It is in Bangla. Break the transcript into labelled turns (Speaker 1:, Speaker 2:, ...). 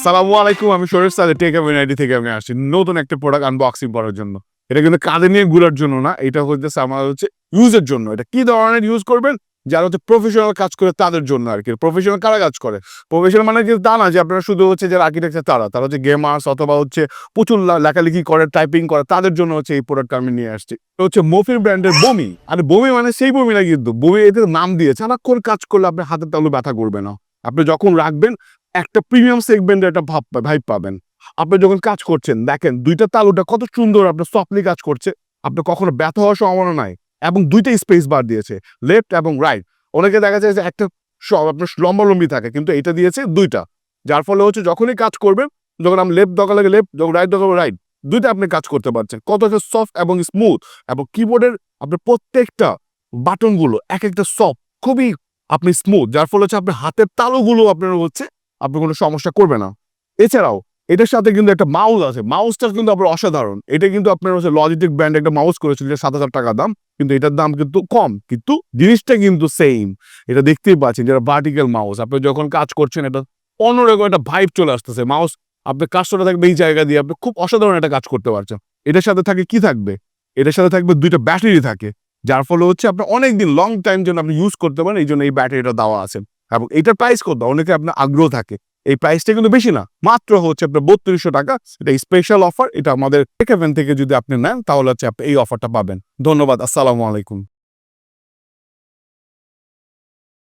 Speaker 1: আসসালামু আলাইকুম, আমি শরীফ সালে টেক আইডি থেকে আমি আসছি নতুন একটা প্রোডাক্ট আনবক্সিং করার জন্য। এটা কিন্তু কাঁধে নিয়ে ঘোরার জন্য না, এটা হচ্ছে আমার ইউজের জন্য। এটা কি ধরনের ইউজ করবেন, যারা প্রফেশনাল কাজ করে তাদের জন্য আর কি। প্রফেশনাল কারা কাজ করে, প্রফেশনাল মানে কিন্তু তা না যে আপনারা শুধু যারা আর্কিটেকচার তারা গেমার্স অথবা প্রচুর লেখালেখি করে, টাইপিং করে, তাদের জন্য এই প্রোডাক্টটা আমি নিয়ে আসছি। মফিন ব্র্যান্ডের বমি। আর বমি মানে সেই বমি না, কিন্তু বমি এদের নাম দিয়েছে। সারাক্ষণ কাজ করলে আপনার হাতের তালু ব্যথা করবে না। আপনি যখন রাখবেন একটা প্রিমিয়াম সেগমেন্টের একটা ভাইব পাবেন। আপনি যখন কাজ করছেন দেখেন দুইটা তালুটা কত সুন্দর আপনার সফটলি কাজ করছে, আপনার কখনো ব্যথা হওয়ার সম্ভাবনা নাই। এবং দুইটা স্পেস বার দিয়েছে, লেফট এবং রাইট। অনেকে দেখা যায় যে একটা আপনার লম্বালম্বি থাকে, কিন্তু এটা দিয়েছে দুইটা, যার ফলে যখনই কাজ করবেন, যখন আমি লেফট দরকার লাগে লেফট, যখন রাইট দরকার রাইট, দুইটা আপনি কাজ করতে পারছেন। কত সফট এবং স্মুথ, এবং কিবোর্ডের আপনার প্রত্যেকটা বাটনগুলো এক একটা সফট, খুবই আপনি স্মুথ, যার ফলে আপনার হাতের তালুগুলো আপনার আপনি কোনো সমস্যা করবে না। এছাড়াও এটার সাথে কিন্তু একটা মাউস আছে, মাউসটা কিন্তু আপনার অসাধারণ। এটা কিন্তু আপনার লজিটেক ব্র্যান্ড একটা মাউস করেছিল, 7,000 টাকা দাম, কিন্তু এটার দাম কিন্তু কম, কিন্তু জিনিসটা কিন্তু সেম। এটা দেখতেই পাচ্ছেন, যেটা ভার্টিক্যাল মাউস। আপনি যখন কাজ করছেন এটা অন্যরকম একটা ভাইব চলে আসতেছে। মাউস আপনার কাজটা থাকবে এই জায়গা দিয়ে, আপনি খুব অসাধারণ একটা কাজ করতে পারছেন। এটার সাথে থাকে কি থাকবে, এটার সাথে থাকবে দুইটা ব্যাটারি থাকে, যার ফলে আপনি অনেকদিন লং টাইম জন্য আপনি ইউজ করতে পারেন। এই জন্য এই ব্যাটারিটা দেওয়া আছে। এবং এটার প্রাইস কত, অনেকে আপনার আগ্রহ থাকে। এই প্রাইসটা কিন্তু বেশি না, মাত্র আপনার 3200 টাকা। এটা স্পেশাল অফার। এটা আমাদের টেক ইভেন্ট থেকে যদি আপনি নেন, তাহলে আপনি এই অফারটা পাবেন। ধন্যবাদ। আসসালামু আলাইকুম।